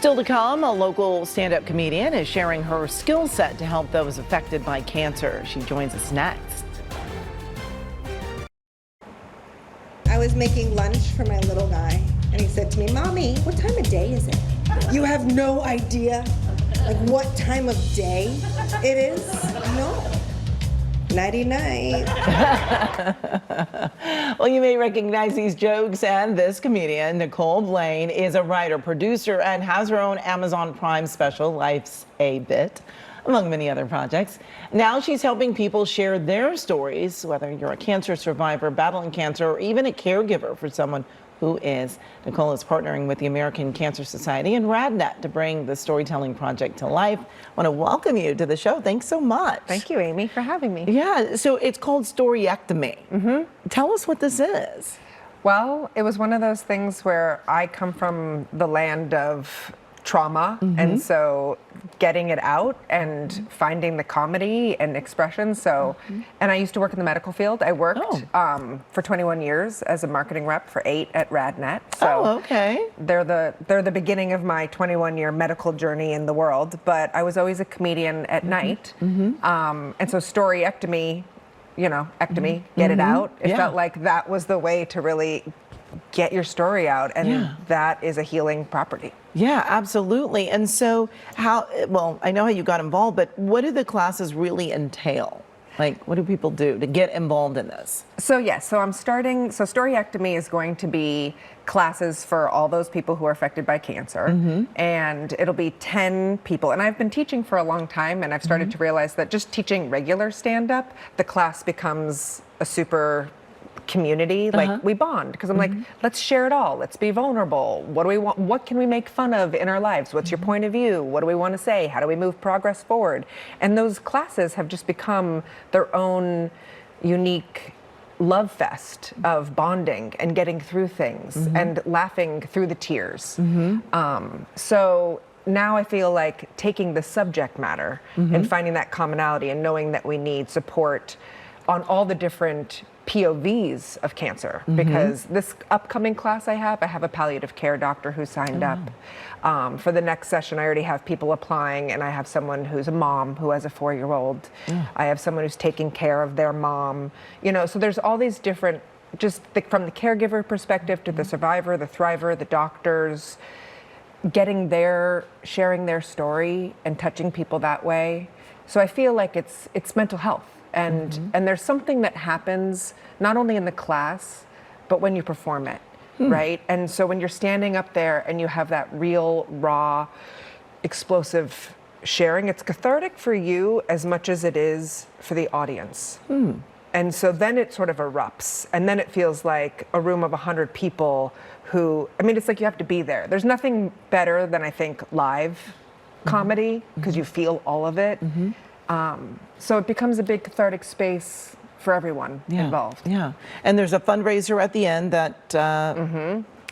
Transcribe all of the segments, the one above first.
Still to come, a local stand-up comedian is sharing her skill set to help those affected by cancer. She joins us next. I was making lunch for my little guy, and he said to me, "Mommy, what time of day is it?" You have no idea, like, what time of day it is? No. Nighty-night. Well, you may recognize these jokes, and this comedian, Nicole Blaine, is a writer, producer, and has her own Amazon Prime special, Life's a Bit, among many other projects. Now she's helping people share their stories, whether you're a cancer survivor, battling cancer, or even a caregiver for someone who is. Nicole is partnering with the American Cancer Society and RadNet to bring the storytelling project to life. I want to welcome you to the show. Thanks so much. Thank you, Amy, for having me. Yeah, so it's called Storyectomy. Tell us what this is. Well, it was one of those things where I come from the land of trauma, and so getting it out and finding the comedy and expression. So, and I used to work in the medical field. I worked for 21 years as a marketing rep for 8 at RadNet. So okay. They're the beginning of my 21-year medical journey in the world. But I was always a comedian at night, and so Storyectomy, you know, ectomy, get it out. It felt like that was the way to really get your story out, and that is a healing property. Yeah, absolutely. And so well, I know how you got involved, but what do the classes really entail? Like, what do people do to get involved in this? So yes, so Storyectomy is going to be classes for all those people who are affected by cancer, and it'll be 10 people. And I've been teaching for a long time, and I've started to realize that just teaching regular stand-up, the class becomes a super community, like we bond, because I'm like, let's share it all, let's be vulnerable. What do we want? What can we make fun of in our lives? What's your point of view? What do we want to say? How do we move progress forward? And those classes have just become their own unique love fest of bonding and getting through things and laughing through the tears. So now I feel like taking the subject matter and finding that commonality and knowing that we need support on all the different POVs of cancer, because this upcoming class I have a palliative care doctor who signed up. For the next session, I already have people applying, and I have someone who's a mom who has a 4-year-old. I have someone who's taking care of their mom. You know, so there's all these different, from the caregiver perspective to the survivor, the thriver, the doctors, sharing their story and touching people that way. So I feel like it's mental health. And there's something that happens not only in the class, but when you perform it, right? And so when you're standing up there and you have that real, raw, explosive sharing, it's cathartic for you as much as it is for the audience. And so then it sort of erupts, and then it feels like a room of 100 people who, I mean, it's like you have to be there. There's nothing better than, I think, live comedy, because you feel all of it. So it becomes a big cathartic space for everyone involved. Yeah, and there's a fundraiser at the end that...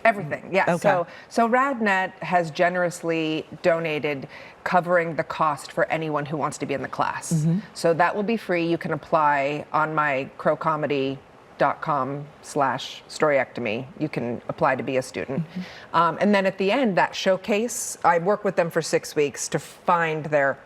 Everything, yes. Okay. So RadNet has generously donated covering the cost for anyone who wants to be in the class. So that will be free. You can apply on my crowcomedy.com/storyectomy. You can apply to be a student. And then at the end, that showcase, I work with them for 6 weeks to find their...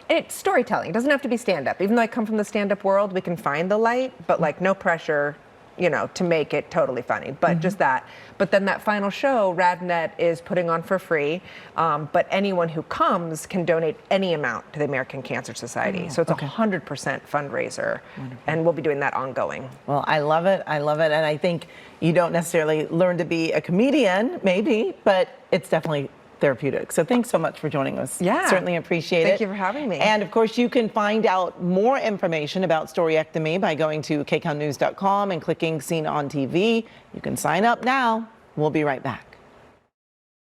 It's storytelling. It doesn't have to be stand-up. Even though I come from the stand-up world, we can find the light, but like no pressure, you know, to make it totally funny, but just that. But then that final show, RadNet is putting on for free, but anyone who comes can donate any amount to the American Cancer Society. So it's a 100% fundraiser, and we'll be doing that ongoing. Well, I love it. I love it. And I think you don't necessarily learn to be a comedian, maybe, but it's definitely therapeutic. So thanks so much for joining us. Yeah. Certainly appreciate it. Thank you for having me. And of course, you can find out more information about Storyectomy by going to KCALnews.com and clicking Seen on TV. You can sign up now. We'll be right back.